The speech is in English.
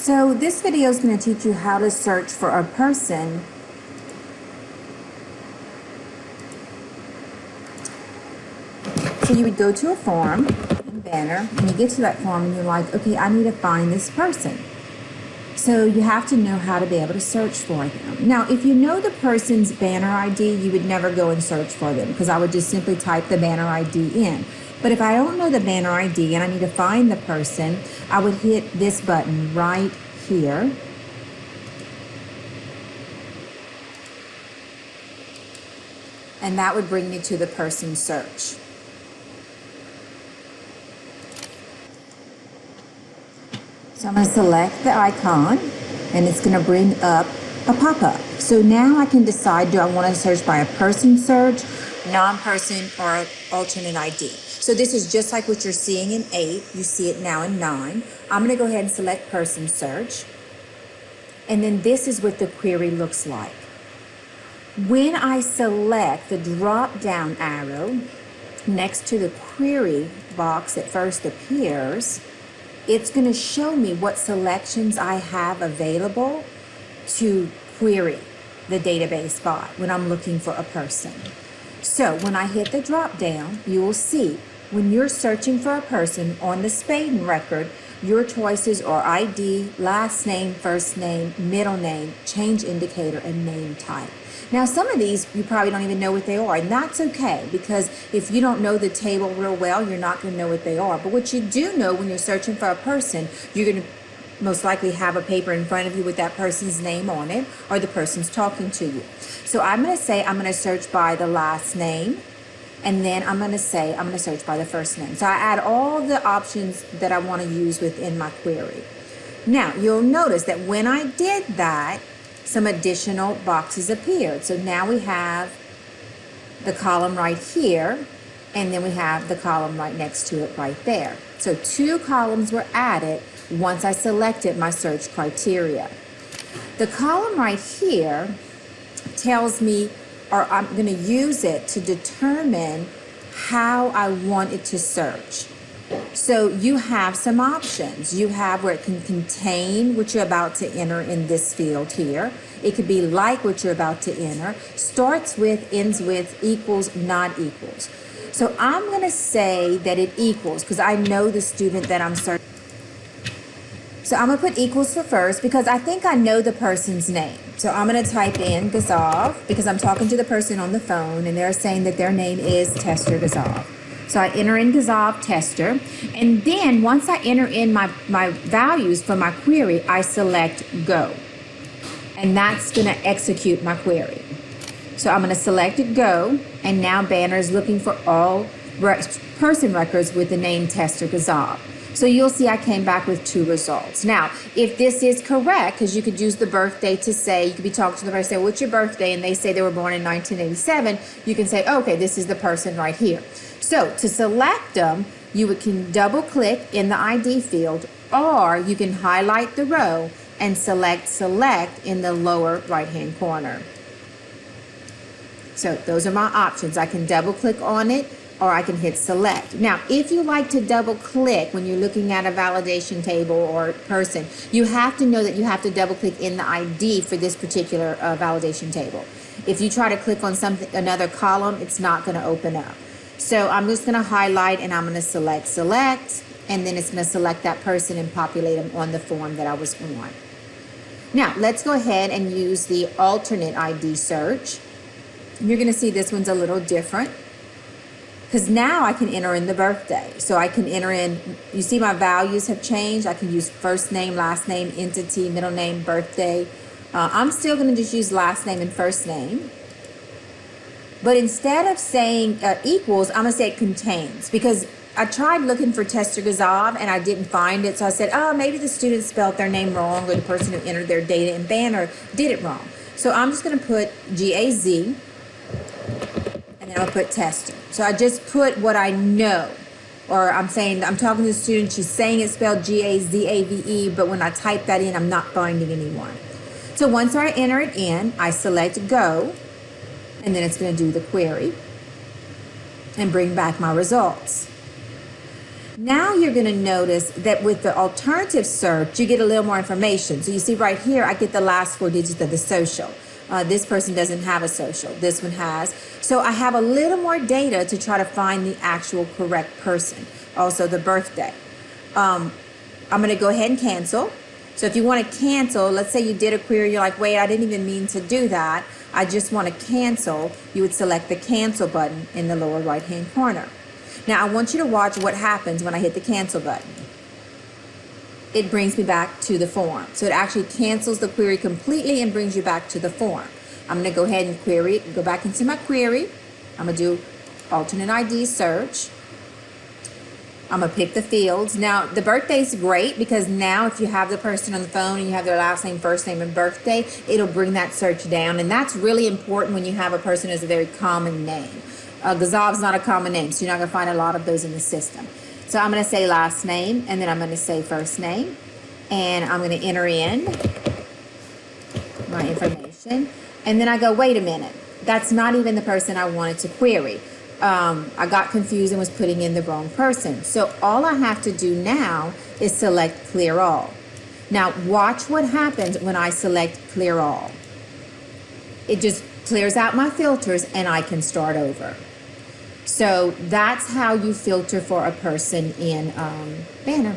So this video is going to teach you how to search for a person So you would go to a form in Banner, and you get to that form and you're like, okay, I need to find this person. So you have to know how to be able to search for them. Now, if you know the person's Banner ID, you would never go and search for them because I would just simply type the Banner ID in. But if I don't know the Banner ID and I need to find the person, I would hit this button right here. And that would bring me to the person search. So I'm going to select the icon and it's going to bring up a pop-up. So now I can decide, do I want to search by a person search, non-person, or alternate ID. So this is just like what you're seeing in 8. You see it now in 9. I'm going to go ahead and select person search. And then this is what the query looks like. When I select the drop-down arrow next to the query box that first appears, it's going to show me what selections I have available to query the database by when I'm looking for a person. So when I hit the drop down, you will see when you're searching for a person on the Spaden record, your choices are ID, last name, first name, middle name, change indicator, and name type. Now, some of these, you probably don't even know what they are, and that's okay, because if you don't know the table real well, you're not going to know what they are. But what you do know when you're searching for a person, you're going to most likely have a paper in front of you with that person's name on it, or the person's talking to you. So I'm going to say I'm going to search by the last name, and then I'm going to say I'm going to search by the first name. So I add all the options that I want to use within my query. Now, you'll notice that when I did that, some additional boxes appeared. So now we have the column right here, and then we have the column right next to it right there. So 2 columns were added once I selected my search criteria. The column right here tells me, or I'm going to use it to determine how I want it to search. So you have some options. You have where it can contain what you're about to enter in this field here. It could be like what you're about to enter, starts with, ends with, equals, not equals. So I'm going to say that it equals because I know the student that I'm searching. So I'm going to put equals for first because I think I know the person's name. So I'm going to type in Gazav because I'm talking to the person on the phone and they're saying that their name is Tester Gazav. So I enter in Gazav Tester, and then once I enter in my values for my query, I select Go. And that's going to execute my query. So I'm going to select it Go, and now Banner is looking for all person records with the name Tester Gazav. So you'll see I came back with 2 results. Now, if this is correct, because you could use the birthday to say, you could be talking to the person, say, what's your birthday? And they say they were born in 1987. You can say, okay, this is the person right here. So to select them, you can double click in the ID field, or you can highlight the row and select in the lower right hand corner. So those are my options. I can double click on it, or I can hit select. Now, if you like to double click when you're looking at a validation table or person, you have to know that you have to double click in the ID for this particular validation table. If you try to click on another column, it's not going to open up. So I'm just going to highlight and I'm going to select, and then it's going to select that person and populate them on the form that I was on. Now, let's go ahead and use the alternate ID search. You're going to see this one's a little different because now I can enter in the birthday. So I can enter in, you see my values have changed. I can use first name, last name, entity, middle name, birthday. I'm still going to just use last name and first name. But instead of saying equals, I'm going to say it contains, because I tried looking for Tester Gazav and I didn't find it. So I said, oh, maybe the student spelled their name wrong, or the person who entered their data in Banner did it wrong. So I'm just going to put G-A-Z, and then I'll put Tester. So I just put what I know, or I'm saying, I'm talking to the student, she's saying it's spelled G-A-Z-A-V-E, but when I type that in, I'm not finding anyone. So once I enter it in, I select Go, and then it's going to do the query and bring back my results. Now you're going to notice that with the alternative search, you get a little more information. So you see right here, I get the last 4 digits of the social. This person doesn't have a social. This one has. So I have a little more data to try to find the actual correct person. Also the birthday. I'm going to go ahead and cancel. So if you want to cancel, let's say you did a query, you're like, wait, I didn't even mean to do that. I just want to cancel. You would select the cancel button in the lower right-hand corner. Now I want you to watch what happens when I hit the cancel button. It brings me back to the form. So it actually cancels the query completely and brings you back to the form. I'm going to go ahead and query it, go back into my query. I'm going to do alternate ID search. I'm going to pick the fields. Now, the birthday is great because now if you have the person on the phone and you have their last name, first name, and birthday, it'll bring that search down. And that's really important when you have a person who has a very common name. Gazav's not a common name, so you're not going to find a lot of those in the system. So I'm going to say last name, and then I'm going to say first name. And I'm going to enter in my information. And then I go, wait a minute. That's not even the person I wanted to query. I got confused and was putting in the wrong person. So all I have to do now is select clear all. Now watch what happens when I select clear all. It just clears out my filters and I can start over. So that's how you filter for a person in Banner.